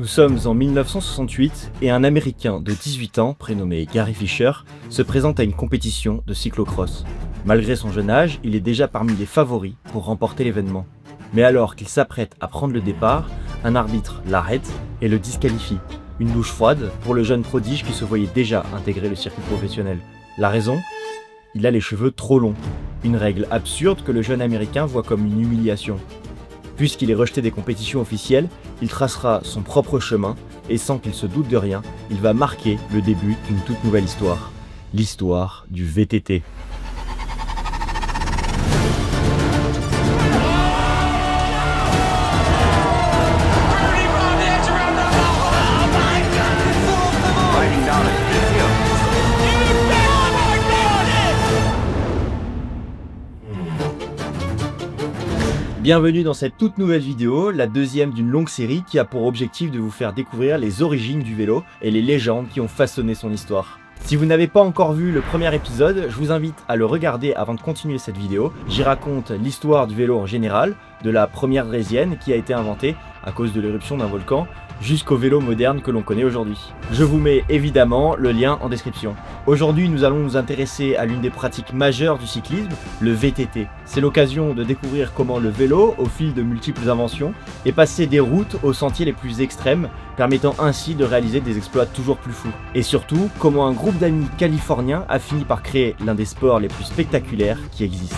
Nous sommes en 1968 et un Américain de 18 ans, prénommé Gary Fisher, se présente à une compétition de cyclocross. Malgré son jeune âge, il est déjà parmi les favoris pour remporter l'événement. Mais alors qu'il s'apprête à prendre le départ, un arbitre l'arrête et le disqualifie. Une douche froide pour le jeune prodige qui se voyait déjà intégrer le circuit professionnel. La raison ? Il a les cheveux trop longs. Une règle absurde que le jeune Américain voit comme une humiliation. Puisqu'il est rejeté des compétitions officielles, il tracera son propre chemin et sans qu'il se doute de rien, il va marquer le début d'une toute nouvelle histoire. L'histoire du VTT. Bienvenue dans cette toute nouvelle vidéo, la deuxième d'une longue série qui a pour objectif de vous faire découvrir les origines du vélo et les légendes qui ont façonné son histoire. Si vous n'avez pas encore vu le premier épisode, je vous invite à le regarder avant de continuer cette vidéo. J'y raconte l'histoire du vélo en général, de la première draisienne qui a été inventée à cause de l'éruption d'un volcan, jusqu'au vélo moderne que l'on connaît aujourd'hui. Je vous mets évidemment le lien en description. Aujourd'hui, nous allons nous intéresser à l'une des pratiques majeures du cyclisme, le VTT. C'est l'occasion de découvrir comment le vélo, au fil de multiples inventions, est passé des routes aux sentiers les plus extrêmes, permettant ainsi de réaliser des exploits toujours plus fous. Et surtout, comment un groupe d'amis californiens a fini par créer l'un des sports les plus spectaculaires qui existent.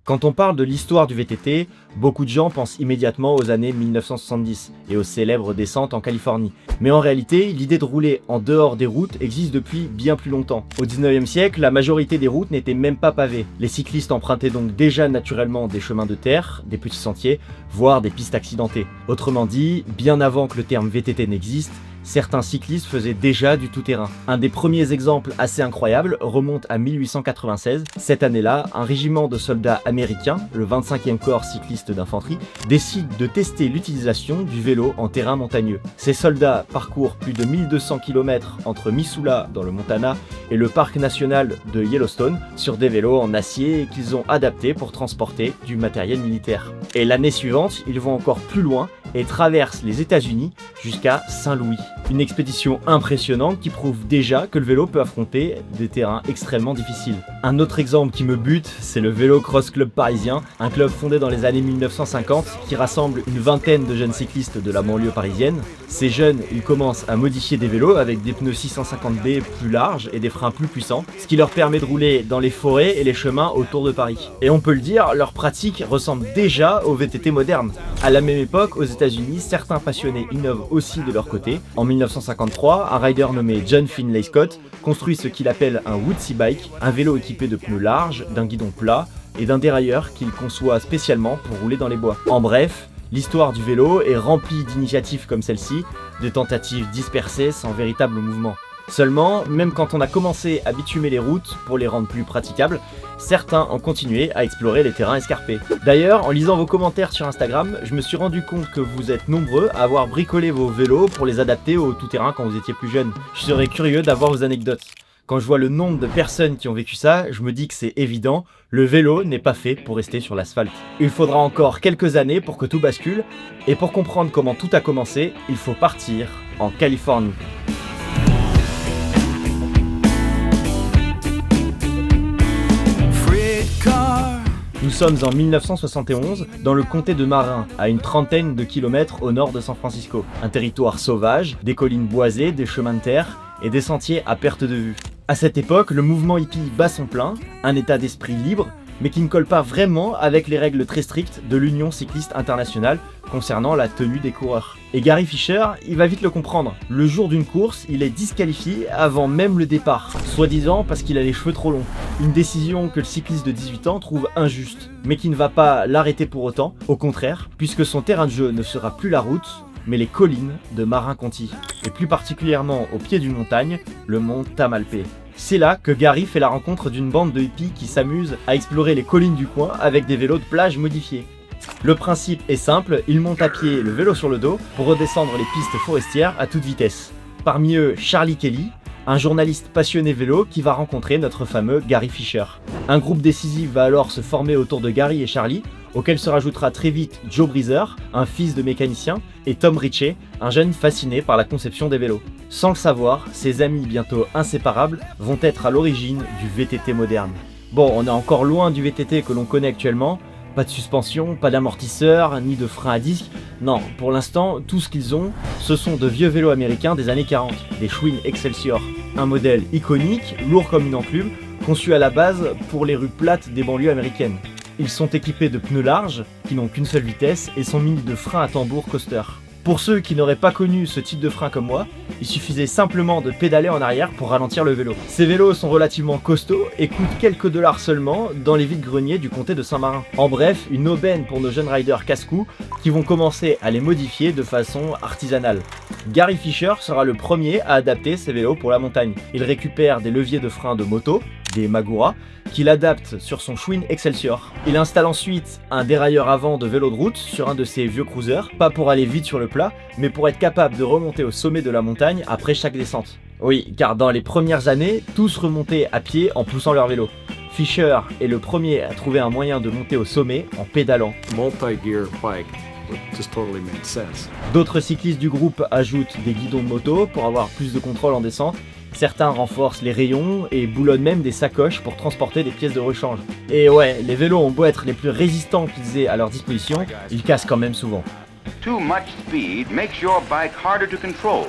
Quand on parle de l'histoire du VTT, beaucoup de gens pensent immédiatement aux années 1970 et aux célèbres descentes en Californie. Mais en réalité, l'idée de rouler en dehors des routes existe depuis bien plus longtemps. Au 19e siècle, la majorité des routes n'étaient même pas pavées. Les cyclistes empruntaient donc déjà naturellement des chemins de terre, des petits sentiers, voire des pistes accidentées. Autrement dit, bien avant que le terme VTT n'existe, certains cyclistes faisaient déjà du tout-terrain. Un des premiers exemples assez incroyables remonte à 1896. Cette année-là, un régiment de soldats américains, le 25e corps cycliste d'infanterie, décide de tester l'utilisation du vélo en terrain montagneux. Ces soldats parcourent plus de 1200 km entre Missoula dans le Montana et le parc national de Yellowstone sur des vélos en acier qu'ils ont adaptés pour transporter du matériel militaire. Et l'année suivante, ils vont encore plus loin et traversent les États-Unis jusqu'à Saint-Louis. Une expédition impressionnante qui prouve déjà que le vélo peut affronter des terrains extrêmement difficiles. Un autre exemple qui me bute, c'est le Vélo Cross Club parisien, un club fondé dans les années 1950 qui rassemble une vingtaine de jeunes cyclistes de la banlieue parisienne. Ces jeunes, ils commencent à modifier des vélos avec des pneus 650B plus larges et des freins plus puissants, ce qui leur permet de rouler dans les forêts et les chemins autour de Paris. Et on peut le dire, leur pratique ressemble déjà au VTT moderne. À la même époque, aux États-Unis, certains passionnés innovent aussi de leur côté. En 1953, un rider nommé John Finlay Scott construit ce qu'il appelle un Woodsy Bike, un vélo équipé de pneus larges, d'un guidon plat et d'un dérailleur qu'il conçoit spécialement pour rouler dans les bois. En bref, l'histoire du vélo est remplie d'initiatives comme celle-ci, de tentatives dispersées sans véritable mouvement. Seulement, même quand on a commencé à bitumer les routes pour les rendre plus praticables, certains ont continué à explorer les terrains escarpés. D'ailleurs, en lisant vos commentaires sur Instagram, je me suis rendu compte que vous êtes nombreux à avoir bricolé vos vélos pour les adapter au tout-terrain quand vous étiez plus jeune. Je serais curieux d'avoir vos anecdotes. Quand je vois le nombre de personnes qui ont vécu ça, je me dis que c'est évident, le vélo n'est pas fait pour rester sur l'asphalte. Il faudra encore quelques années pour que tout bascule, et pour comprendre comment tout a commencé, il faut partir en Californie. Nous sommes en 1971, dans le comté de Marin, à une trentaine de kilomètres au nord de San Francisco. Un territoire sauvage, des collines boisées, des chemins de terre et des sentiers à perte de vue. À cette époque, le mouvement hippie bat son plein, un état d'esprit libre, mais qui ne colle pas vraiment avec les règles très strictes de l'Union cycliste internationale concernant la tenue des coureurs. Et Gary Fisher, il va vite le comprendre. Le jour d'une course, il est disqualifié avant même le départ, soi-disant parce qu'il a les cheveux trop longs. Une décision que le cycliste de 18 ans trouve injuste, mais qui ne va pas l'arrêter pour autant, au contraire, puisque son terrain de jeu ne sera plus la route, mais les collines de Marin-Conti, et plus particulièrement au pied d'une montagne, le mont Tamalpais. C'est là que Gary fait la rencontre d'une bande de hippies qui s'amusent à explorer les collines du coin avec des vélos de plage modifiés. Le principe est simple, ils montent à pied le vélo sur le dos pour redescendre les pistes forestières à toute vitesse. Parmi eux, Charlie Kelly, un journaliste passionné vélo qui va rencontrer notre fameux Gary Fisher. Un groupe décisif va alors se former autour de Gary et Charlie auquel se rajoutera très vite Joe Breezer, un fils de mécanicien, et Tom Ritchie, un jeune fasciné par la conception des vélos. Sans le savoir, ses amis bientôt inséparables vont être à l'origine du VTT moderne. Bon, on est encore loin du VTT que l'on connaît actuellement, pas de suspension, pas d'amortisseur, ni de frein à disque. Non, pour l'instant, tout ce qu'ils ont, ce sont de vieux vélos américains des années 40, des Schwinn Excelsior. Un modèle iconique, lourd comme une enclume, conçu à la base pour les rues plates des banlieues américaines. Ils sont équipés de pneus larges, qui n'ont qu'une seule vitesse, et sont munis de freins à tambour coaster. Pour ceux qui n'auraient pas connu ce type de frein comme moi, il suffisait simplement de pédaler en arrière pour ralentir le vélo. Ces vélos sont relativement costauds et coûtent quelques dollars seulement dans les vides-greniers du comté de Saint-Marin. En bref, une aubaine pour nos jeunes riders casse-cou qui vont commencer à les modifier de façon artisanale. Gary Fisher sera le premier à adapter ces vélos pour la montagne. Il récupère des leviers de frein de moto, des Magura, qu'il adapte sur son Schwinn Excelsior. Il installe ensuite un dérailleur avant de vélo de route sur un de ses vieux cruisers, pas pour aller vite sur le plat, mais pour être capable de remonter au sommet de la montagne après chaque descente. Oui, car dans les premières années, tous remontaient à pied en poussant leur vélo. Fisher est le premier à trouver un moyen de monter au sommet en pédalant. Multi-gear bike just totally made sense. D'autres cyclistes du groupe ajoutent des guidons de moto pour avoir plus de contrôle en descente. Certains renforcent les rayons et boulonnent même des sacoches pour transporter des pièces de rechange. Et ouais, les vélos ont beau être les plus résistants qu'ils aient à leur disposition, ils cassent quand même souvent. Too much speed makes your bike harder to control.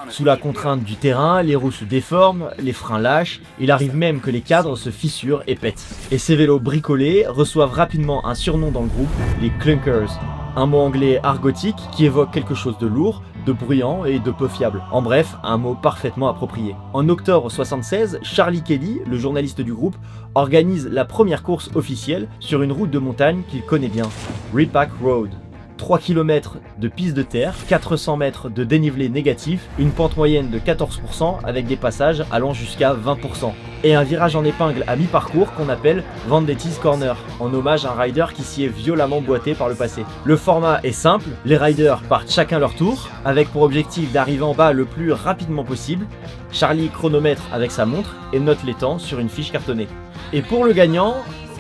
Sous la contrainte du terrain, les roues se déforment, les freins lâchent, il arrive même que les cadres se fissurent et pètent. Et ces vélos bricolés reçoivent rapidement un surnom dans le groupe, les clunkers. Un mot anglais argotique qui évoque quelque chose de lourd, de bruyant et de peu fiable. En bref, un mot parfaitement approprié. En octobre 76, Charlie Kelly, le journaliste du groupe, organise la première course officielle sur une route de montagne qu'il connaît bien, Repack Road. 3 km de piste de terre, 400 mètres de dénivelé négatif, une pente moyenne de 14% avec des passages allant jusqu'à 20%. Et un virage en épingle à mi-parcours qu'on appelle Vendetti's Corner, en hommage à un rider qui s'y est violemment boité par le passé. Le format est simple, les riders partent chacun leur tour, avec pour objectif d'arriver en bas le plus rapidement possible. Charlie chronomètre avec sa montre et note les temps sur une fiche cartonnée. Et pour le gagnant,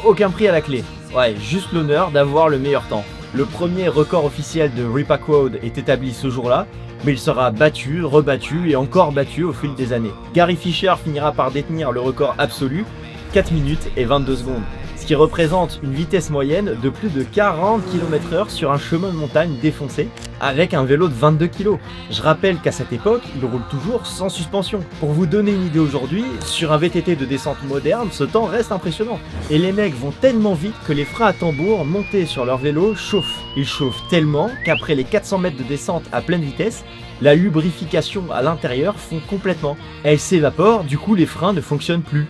aucun prix à la clé. Ouais, juste l'honneur d'avoir le meilleur temps. Le premier record officiel de Repack Road est établi ce jour-là, mais il sera battu, rebattu et encore battu au fil des années. Gary Fisher finira par détenir le record absolu, 4 minutes et 22 secondes, ce qui représente une vitesse moyenne de plus de 40 km/h sur un chemin de montagne défoncé, avec un vélo de 22 kg. Je rappelle qu'à cette époque, il roule toujours sans suspension. Pour vous donner une idée aujourd'hui, sur un VTT de descente moderne, ce temps reste impressionnant. Et les mecs vont tellement vite que les freins à tambour montés sur leur vélo chauffent. Ils chauffent tellement qu'après les 400 mètres de descente à pleine vitesse, la lubrification à l'intérieur fond complètement. Elle s'évapore, du coup les freins ne fonctionnent plus.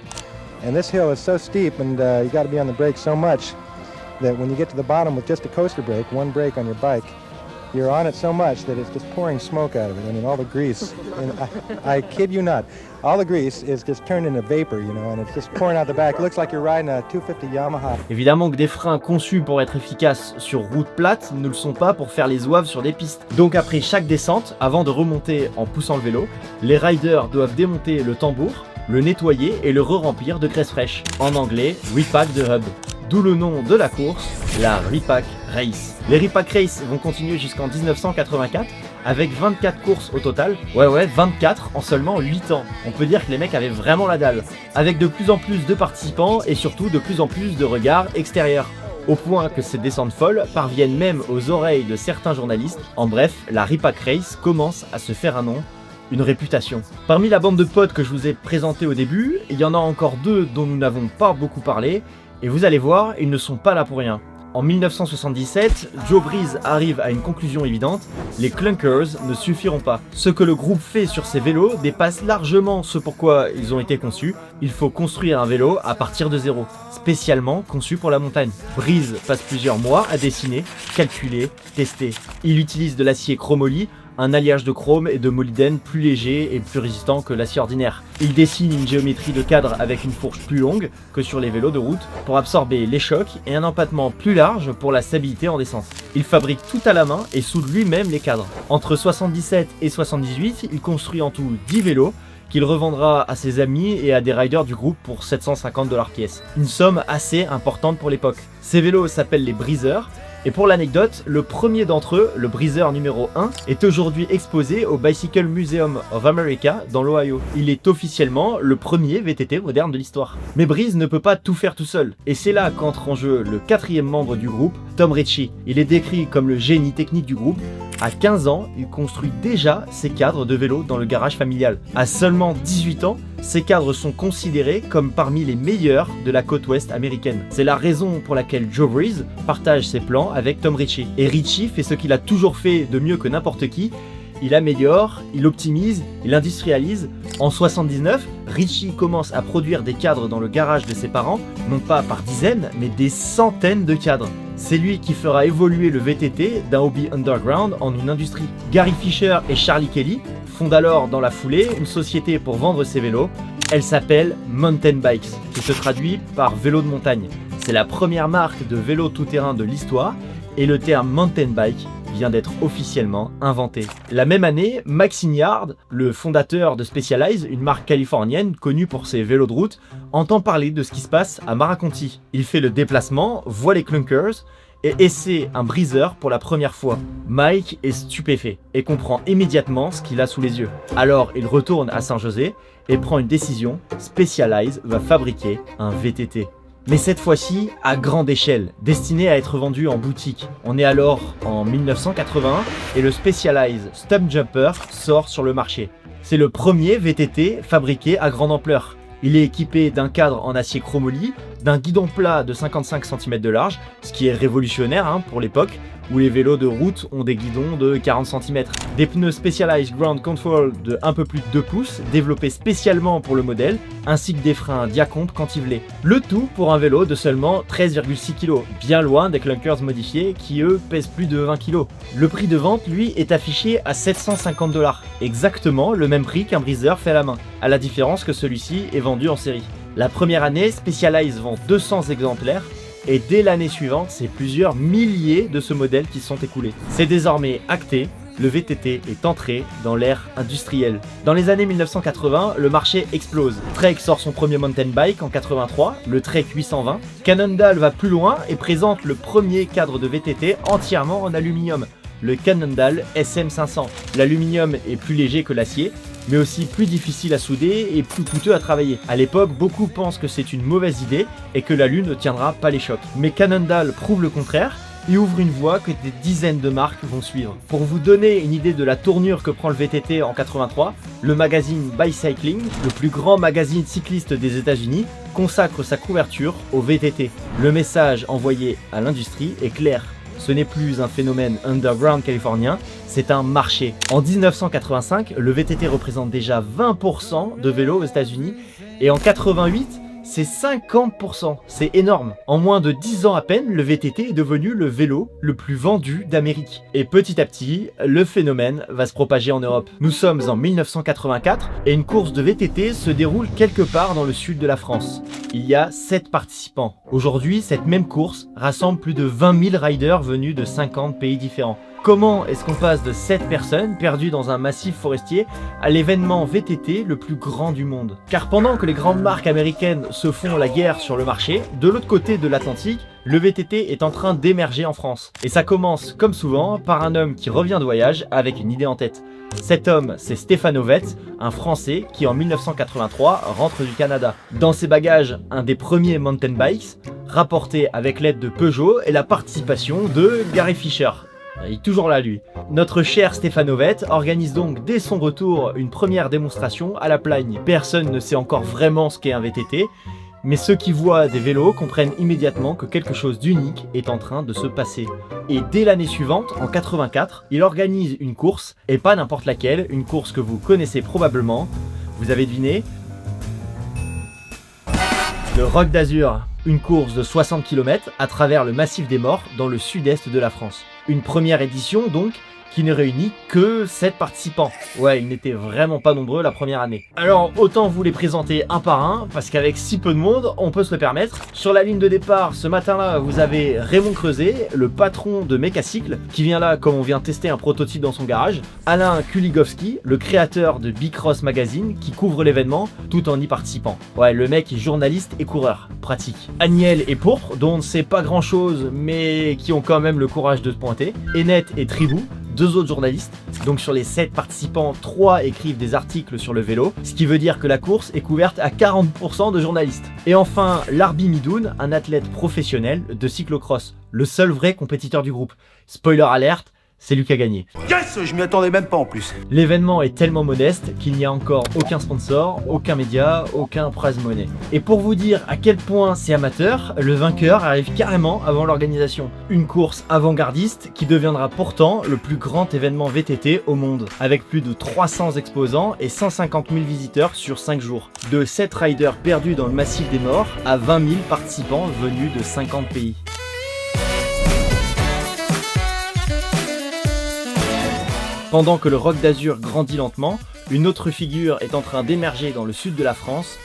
And this hill is so steep and you got to be on the brake so much that when you get to the bottom with just a coaster brake, one brake on your bike, you're on it so much that it's just pouring smoke out of it. I mean, all the grease, and I kid you not, all the grease is just turned into vapor, you know, and it's just pouring out the back. It looks like you're riding a 250 Yamaha. Évidemment que des freins conçus pour être efficaces sur route plate ne le sont pas pour faire les zouaves sur des pistes. Donc après chaque descente, avant de remonter en poussant le vélo, les riders doivent démonter le tambour, le nettoyer et le re-remplir de graisse fraîche. En anglais, Repack the Hub. D'où le nom de la course, la Repack Race. Les Repack Race vont continuer jusqu'en 1984 avec 24 courses au total. Ouais, 24 en seulement 8 ans. On peut dire que les mecs avaient vraiment la dalle. Avec de plus en plus de participants et surtout de plus en plus de regards extérieurs. Au point que ces descentes folles parviennent même aux oreilles de certains journalistes. En bref, la Repack Race commence à se faire un nom, une réputation. Parmi la bande de potes que je vous ai présentée au début, il y en a encore deux dont nous n'avons pas beaucoup parlé. Et vous allez voir, ils ne sont pas là pour rien. En 1977, Joe Breeze arrive à une conclusion évidente, les clunkers ne suffiront pas. Ce que le groupe fait sur ces vélos dépasse largement ce pourquoi ils ont été conçus. Il faut construire un vélo à partir de zéro, spécialement conçu pour la montagne. Breeze passe plusieurs mois à dessiner, calculer, tester. Il utilise de l'acier chromoly, un alliage de chrome et de molybdène plus léger et plus résistant que l'acier ordinaire. Il dessine une géométrie de cadre avec une fourche plus longue que sur les vélos de route pour absorber les chocs et un empattement plus large pour la stabilité en descente. Il fabrique tout à la main et soude lui-même les cadres. Entre 77 et 78, il construit en tout 10 vélos qu'il revendra à ses amis et à des riders du groupe pour 750$ pièce. Une somme assez importante pour l'époque. Ces vélos s'appellent les Breezer. Et pour l'anecdote, le premier d'entre eux, le Breezer numéro 1, est aujourd'hui exposé au Bicycle Museum of America dans l'Ohio. Il est officiellement le premier VTT moderne de l'histoire. Mais Breeze ne peut pas tout faire tout seul. Et c'est là qu'entre en jeu le 4e membre du groupe, Tom Ritchie. Il est décrit comme le génie technique du groupe. À 15 ans, il construit déjà ses cadres de vélo dans le garage familial. À seulement 18 ans, ces cadres sont considérés comme parmi les meilleurs de la côte ouest américaine. C'est la raison pour laquelle Joe Breeze partage ses plans avec Tom Ritchie. Et Ritchie fait ce qu'il a toujours fait de mieux que n'importe qui. Il améliore, il optimise, il industrialise. En 79, Ritchie commence à produire des cadres dans le garage de ses parents, non pas par dizaines, mais des centaines de cadres. C'est lui qui fera évoluer le VTT d'un hobby underground en une industrie. Gary Fisher et Charlie Kelly fondent alors dans la foulée une société pour vendre ses vélos. Elle s'appelle Mountain Bikes, qui se traduit par vélo de montagne. C'est la première marque de vélo tout-terrain de l'histoire et le terme mountain bike vient d'être officiellement inventé. La même année, Max Inyard, le fondateur de Specialized, une marque californienne connue pour ses vélos de route, entend parler de ce qui se passe à Maraconti. Il fait le déplacement, voit les clunkers et essaie un Breezer pour la première fois. Mike est stupéfait et comprend immédiatement ce qu'il a sous les yeux. Alors il retourne à Saint-José et prend une décision, Specialized va fabriquer un VTT. Mais cette fois-ci à grande échelle, destiné à être vendu en boutique. On est alors en 1981 et le Specialized Stumpjumper sort sur le marché. C'est le premier VTT fabriqué à grande ampleur. Il est équipé d'un cadre en acier chromoly, d'un guidon plat de 55 cm de large, ce qui est révolutionnaire pour l'époque, où les vélos de route ont des guidons de 40 cm. Des pneus Specialized Ground Control de un peu plus de 2 pouces, développés spécialement pour le modèle, ainsi que des freins Diacomp cantivelés. Le tout pour un vélo de seulement 13,6 kg, bien loin des clunkers modifiés qui eux pèsent plus de 20 kg. Le prix de vente, lui, est affiché à 750$, exactement le même prix qu'un Breezer fait à la main, à la différence que celui-ci est vendu en série. La première année, Specialized vend 200 exemplaires, et dès l'année suivante, c'est plusieurs milliers de ce modèle qui sont écoulés. C'est désormais acté, le VTT est entré dans l'ère industrielle. Dans les années 1980, le marché explose. Trek sort son premier mountain bike en 83, le Trek 820. Cannondale va plus loin et présente le premier cadre de VTT entièrement en aluminium, le Cannondale SM500. L'aluminium est plus léger que l'acier, mais aussi plus difficile à souder et plus coûteux à travailler. À l'époque, beaucoup pensent que c'est une mauvaise idée et que l'alu ne tiendra pas les chocs. Mais Cannondale prouve le contraire et ouvre une voie que des dizaines de marques vont suivre. Pour vous donner une idée de la tournure que prend le VTT en 83, le magazine Bicycling, le plus grand magazine cycliste des États-Unis, consacre sa couverture au VTT. Le message envoyé à l'industrie est clair. Ce n'est plus un phénomène underground californien, c'est un marché. En 1985, le VTT représente déjà 20% de vélos aux États-Unis et en 88, c'est 50%. C'est énorme. En moins de 10 ans à peine, le VTT est devenu le vélo le plus vendu d'Amérique. Et petit à petit, le phénomène va se propager en Europe. Nous sommes en 1984 et une course de VTT se déroule quelque part dans le sud de la France. Il y a 7 participants. Aujourd'hui, cette même course rassemble plus de 20 000 riders venus de 50 pays différents. Comment est-ce qu'on passe de 7 personnes perdues dans un massif forestier à l'événement VTT le plus grand du monde? Car pendant que les grandes marques américaines se font la guerre sur le marché, de l'autre côté de l'Atlantique, le VTT est en train d'émerger en France. Et ça commence, comme souvent, par un homme qui revient de voyage avec une idée en tête. Cet homme, c'est Stéphane Ovett, un Français qui en 1983 rentre du Canada. Dans ses bagages, un des premiers mountain bikes, rapporté avec l'aide de Peugeot et la participation de Gary Fisher. Il est toujours là, lui. Notre cher Stéphane Ovett organise donc dès son retour une première démonstration à la Plagne. Personne ne sait encore vraiment ce qu'est un VTT, mais ceux qui voient des vélos comprennent immédiatement que quelque chose d'unique est en train de se passer. Et dès l'année suivante, en 84, il organise une course, et pas n'importe laquelle, une course que vous connaissez probablement. Vous avez deviné ? Le Rock d'Azur, une course de 60 km à travers le massif des Morts dans le sud-est de la France. Une première édition donc, qui ne réunit que 7 participants. Ouais, ils n'étaient vraiment pas nombreux la première année. Alors autant vous les présenter un par un, parce qu'avec si peu de monde, on peut se le permettre. Sur la ligne de départ, ce matin-là, vous avez Raymond Creuset, le patron de Mechacycle, qui vient là comme on vient tester un prototype dans son garage. Alain Kuligowski, le créateur de Bicross Magazine, qui couvre l'événement tout en y participant. Ouais, le mec est journaliste et coureur, pratique. Aniel et Pourpre, dont on ne sait pas grand-chose, mais qui ont quand même le courage de se pointer. Enet et Tribou, 2 autres journalistes. Donc sur les 7 participants, 3 écrivent des articles sur le vélo, ce qui veut dire que la course est couverte à 40% de journalistes. Et enfin, Larbi Midoun, un athlète professionnel de cyclocross, le seul vrai compétiteur du groupe. Spoiler alerte, c'est lui qui a gagné. Yes, je m'y attendais même pas en plus. L'événement est tellement modeste qu'il n'y a encore aucun sponsor, aucun média, aucun prize money. Et pour vous dire à quel point c'est amateur, le vainqueur arrive carrément avant l'organisation. Une course avant-gardiste qui deviendra pourtant le plus grand événement VTT au monde, avec plus de 300 exposants et 150 000 visiteurs sur 5 jours. De 7 riders perdus dans le massif des morts à 20 000 participants venus de 50 pays. Pendant que le Rock d'Azur grandit lentement, une autre figure est en train d'émerger dans le sud de la France,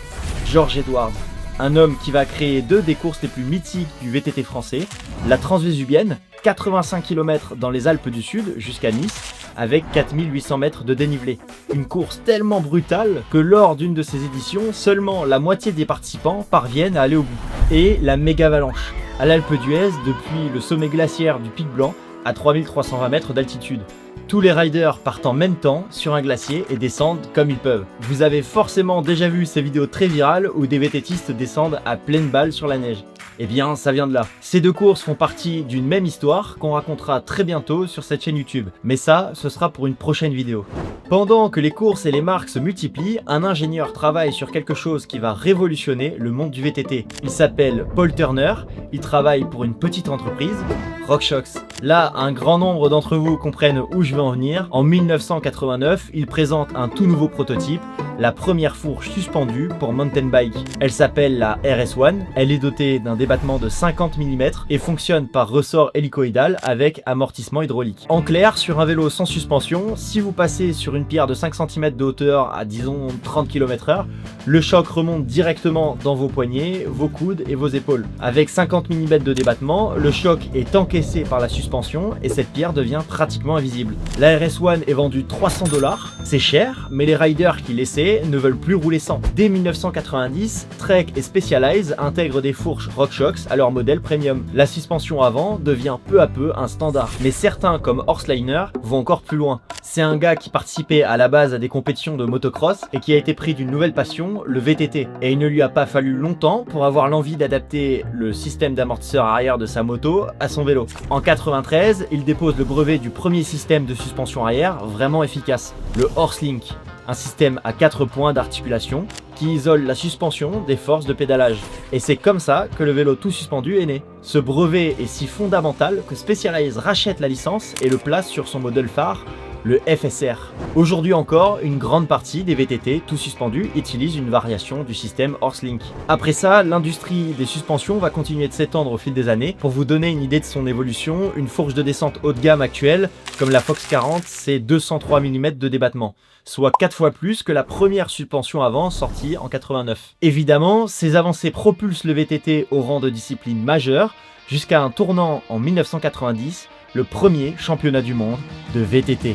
Georges Edwards. Un homme qui va créer 2 des courses les plus mythiques du VTT français, la Transvésubienne, 85 km dans les Alpes du Sud jusqu'à Nice, avec 4800 mètres de dénivelé. Une course tellement brutale que lors d'une de ces éditions, seulement la moitié des participants parviennent à aller au bout. Et la méga avalanche, à l'Alpe d'Huez depuis le sommet glaciaire du Pic Blanc à 3320 mètres d'altitude. Tous les riders partent en même temps sur un glacier et descendent comme ils peuvent. Vous avez forcément déjà vu ces vidéos très virales où des VTTistes descendent à pleine balle sur la neige. Eh bien, ça vient de là. Ces 2 courses font partie d'une même histoire qu'on racontera très bientôt sur cette chaîne YouTube. Mais ça, ce sera pour une prochaine vidéo. Pendant que les courses et les marques se multiplient, un ingénieur travaille sur quelque chose qui va révolutionner le monde du VTT. Il s'appelle Paul Turner, il travaille pour une petite entreprise, RockShox. Là, un grand nombre d'entre vous comprennent où je veux en venir. En 1989, il présente un tout nouveau prototype, la première fourche suspendue pour mountain bike. Elle s'appelle la RS1, elle est dotée d'un débattement de 50 mm et fonctionne par ressort hélicoïdal avec amortissement hydraulique. En clair, sur un vélo sans suspension, si vous passez sur une pierre de 5 cm de hauteur à disons 30 km/h, le choc remonte directement dans vos poignets, vos coudes et vos épaules. Avec 50 mm de débattement, le choc est encaissé par la suspension et cette pierre devient pratiquement invisible. La RS1 est vendue 300 $, c'est cher, mais les riders qui l'essaient ne veulent plus rouler sans. Dès 1990, Trek et Specialized intègrent des fourches RockShox à leur modèle premium. La suspension avant devient peu à peu un standard, mais certains comme Horseliner vont encore plus loin. C'est un gars qui participait à la base à des compétitions de motocross et qui a été pris d'une nouvelle passion, le VTT. Et il ne lui a pas fallu longtemps pour avoir l'envie d'adapter le système d'amortisseur arrière de sa moto à son vélo. En 93, il dépose le brevet du premier système de suspension arrière vraiment efficace, le Horselink, un système à 4 points d'articulation qui isole la suspension des forces de pédalage. Et c'est comme ça que le vélo tout suspendu est né. Ce brevet est si fondamental que Specialized rachète la licence et le place sur son modèle phare, le FSR. Aujourd'hui encore, une grande partie des VTT tout suspendus utilisent une variation du système Horselink. Après ça, l'industrie des suspensions va continuer de s'étendre au fil des années. Pour vous donner une idée de son évolution, une fourche de descente haut de gamme actuelle, comme la Fox 40, c'est 203 mm de débattement, soit 4 fois plus que la première suspension avant sortie en 89. Évidemment, ces avancées propulsent le VTT au rang de discipline majeure, jusqu'à un tournant en 1990, le premier championnat du monde de VTT.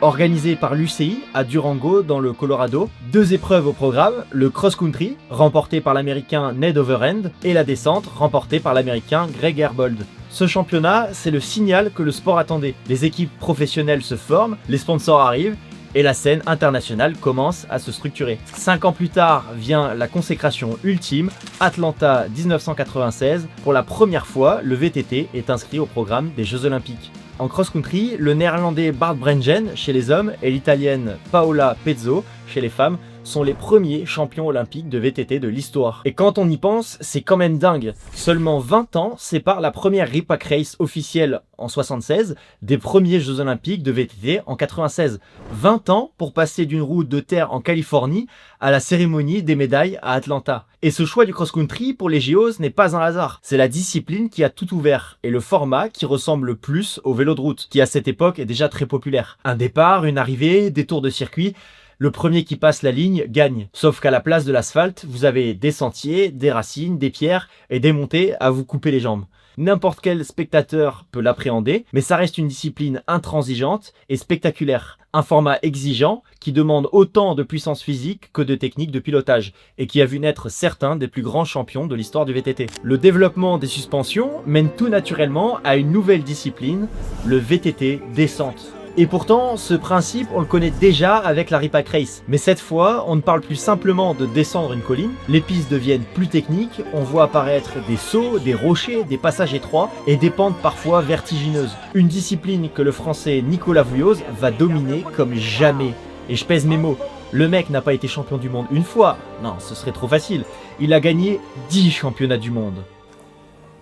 Organisé par l'UCI à Durango dans le Colorado, 2 épreuves au programme, le cross-country, remporté par l'américain Ned Overend, et la descente, remportée par l'américain Greg Herbold. Ce championnat, c'est le signal que le sport attendait. Les équipes professionnelles se forment, les sponsors arrivent, et la scène internationale commence à se structurer. 5 ans plus tard vient la consécration ultime, Atlanta 1996. Pour la première fois, le VTT est inscrit au programme des Jeux Olympiques. En cross-country, le néerlandais Bart Brenggen chez les hommes et l'italienne Paola Pezzo chez les femmes, sont les premiers champions olympiques de VTT de l'histoire. Et quand on y pense, c'est quand même dingue. Seulement 20 ans séparent la première Ripac Race officielle en 76 des premiers Jeux olympiques de VTT en 96. 20 ans pour passer d'une route de terre en Californie à la cérémonie des médailles à Atlanta. Et ce choix du cross-country pour les JO, ce n'est pas un hasard. C'est la discipline qui a tout ouvert et le format qui ressemble le plus au vélo de route, qui à cette époque est déjà très populaire. Un départ, une arrivée, des tours de circuit. Le premier qui passe la ligne gagne. Sauf qu'à la place de l'asphalte, vous avez des sentiers, des racines, des pierres et des montées à vous couper les jambes. N'importe quel spectateur peut l'appréhender, mais ça reste une discipline intransigeante et spectaculaire. Un format exigeant qui demande autant de puissance physique que de technique de pilotage et qui a vu naître certains des plus grands champions de l'histoire du VTT. Le développement des suspensions mène tout naturellement à une nouvelle discipline, le VTT descente. Et pourtant, ce principe, on le connaît déjà avec la Ripac Race. Mais cette fois, on ne parle plus simplement de descendre une colline, les pistes deviennent plus techniques, on voit apparaître des sauts, des rochers, des passages étroits et des pentes parfois vertigineuses. Une discipline que le français Nicolas Vouilloz va dominer comme jamais. Et je pèse mes mots, le mec n'a pas été champion du monde une fois, non, ce serait trop facile. Il a gagné 10 championnats du monde.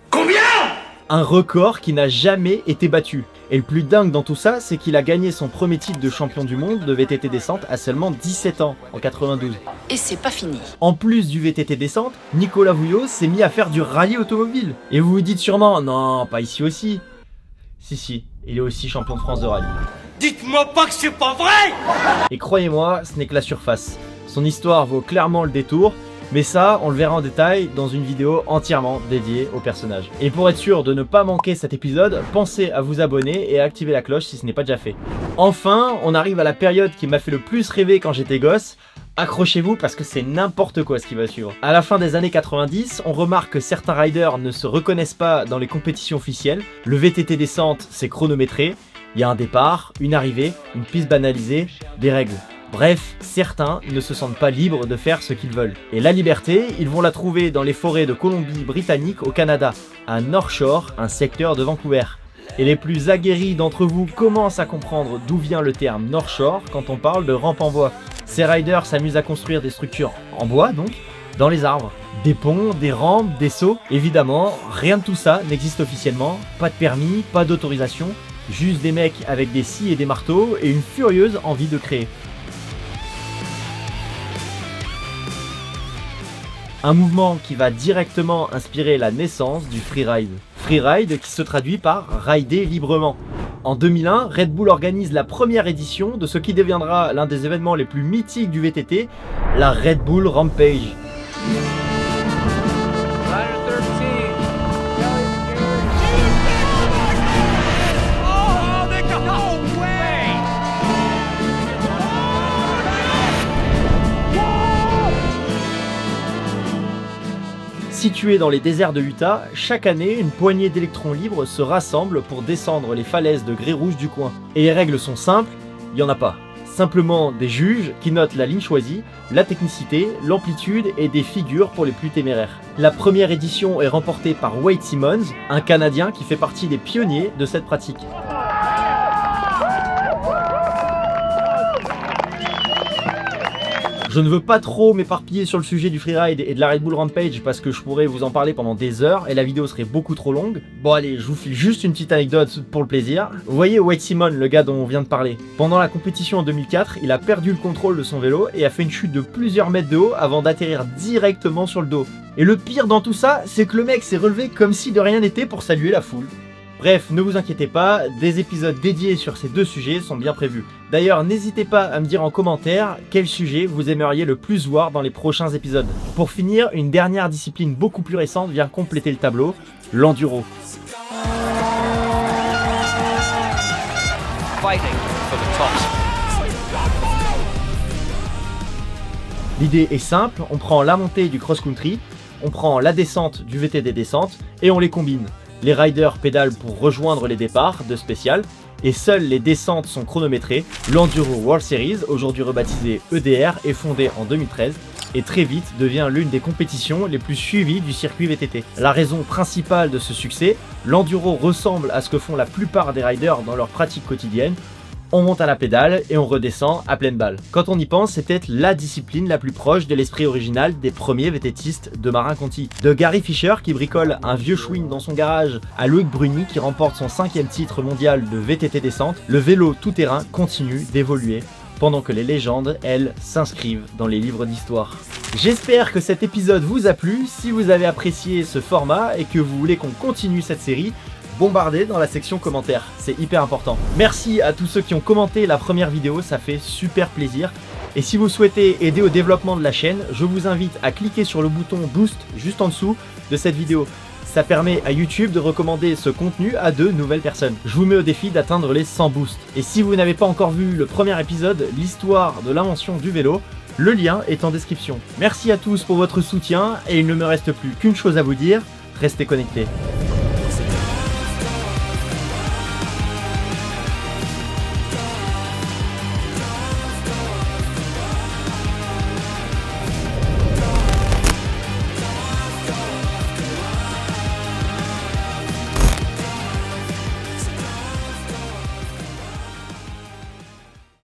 Combien? Un record qui n'a jamais été battu. Et le plus dingue dans tout ça, c'est qu'il a gagné son premier titre de champion du monde de VTT descente à seulement 17 ans, en 92. Et c'est pas fini. En plus du VTT descente, Nicolas Vouilloz s'est mis à faire du rallye automobile. Et vous vous dites sûrement, non, pas ici aussi. Si, il est aussi champion de France de rallye. Dites-moi pas que c'est pas vrai! Et croyez-moi, ce n'est que la surface. Son histoire vaut clairement le détour. Mais ça, on le verra en détail dans une vidéo entièrement dédiée au personnage. Et pour être sûr de ne pas manquer cet épisode, pensez à vous abonner et à activer la cloche si ce n'est pas déjà fait. Enfin, on arrive à la période qui m'a fait le plus rêver quand j'étais gosse. Accrochez-vous parce que c'est n'importe quoi ce qui va suivre. À la fin des années 90, on remarque que certains riders ne se reconnaissent pas dans les compétitions officielles. Le VTT descente, c'est chronométré. Il y a un départ, une arrivée, une piste banalisée, des règles. Bref, certains ne se sentent pas libres de faire ce qu'ils veulent. Et la liberté, ils vont la trouver dans les forêts de Colombie-Britannique au Canada, à North Shore, un secteur de Vancouver. Et les plus aguerris d'entre vous commencent à comprendre d'où vient le terme North Shore quand on parle de rampe en bois. Ces riders s'amusent à construire des structures en bois donc, dans les arbres. Des ponts, des rampes, des sauts. Évidemment, rien de tout ça n'existe officiellement, pas de permis, pas d'autorisation, juste des mecs avec des scies et des marteaux et une furieuse envie de créer. Un mouvement qui va directement inspirer la naissance du freeride. Freeride qui se traduit par rider librement. En 2001, Red Bull organise la première édition de ce qui deviendra l'un des événements les plus mythiques du VTT, la Red Bull Rampage. Situé dans les déserts de Utah, chaque année, une poignée d'électrons libres se rassemblent pour descendre les falaises de grès rouge du coin. Et les règles sont simples, il n'y en a pas. Simplement des juges qui notent la ligne choisie, la technicité, l'amplitude et des figures pour les plus téméraires. La première édition est remportée par Wade Simmons, un Canadien qui fait partie des pionniers de cette pratique. Je ne veux pas trop m'éparpiller sur le sujet du freeride et de la Red Bull Rampage parce que je pourrais vous en parler pendant des heures et la vidéo serait beaucoup trop longue. Bon allez, je vous file juste une petite anecdote pour le plaisir. Vous voyez Wade Simmons, le gars dont on vient de parler. Pendant la compétition en 2004, il a perdu le contrôle de son vélo et a fait une chute de plusieurs mètres de haut avant d'atterrir directement sur le dos. Et le pire dans tout ça, c'est que le mec s'est relevé comme si de rien n'était pour saluer la foule. Bref, ne vous inquiétez pas, des épisodes dédiés sur ces deux sujets sont bien prévus. D'ailleurs, n'hésitez pas à me dire en commentaire quel sujet vous aimeriez le plus voir dans les prochains épisodes. Pour finir, une dernière discipline beaucoup plus récente vient compléter le tableau, l'enduro. L'idée est simple, on prend la montée du cross-country, on prend la descente du VTT descente et on les combine. Les riders pédalent pour rejoindre les départs de spécial et seules les descentes sont chronométrées. L'Enduro World Series, aujourd'hui rebaptisé EDR, est fondé en 2013 et très vite devient l'une des compétitions les plus suivies du circuit VTT. La raison principale de ce succès, l'enduro ressemble à ce que font la plupart des riders dans leur pratique quotidienne. on monte à la pédale et on redescend à pleine balle. Quand on y pense, c'est peut-être la discipline la plus proche de l'esprit original des premiers VTTistes de Marin-Conti. De Gary Fisher qui bricole un vieux chewing dans son garage à Loïc Bruni qui remporte son 5e titre mondial de VTT descente, le vélo tout-terrain continue d'évoluer pendant que les légendes, elles, s'inscrivent dans les livres d'histoire. J'espère que cet épisode vous a plu. Si vous avez apprécié ce format et que vous voulez qu'on continue cette série, bombardez dans la section commentaires, c'est hyper important. Merci à tous ceux qui ont commenté la première vidéo, ça fait super plaisir. Et si vous souhaitez aider au développement de la chaîne, je vous invite à cliquer sur le bouton Boost juste en dessous de cette vidéo. Ça permet à YouTube de recommander ce contenu à de nouvelles personnes. Je vous mets au défi d'atteindre les 100 boosts. Et si vous n'avez pas encore vu le premier épisode, l'histoire de l'invention du vélo, le lien est en description. Merci à tous pour votre soutien et il ne me reste plus qu'une chose à vous dire, restez connectés.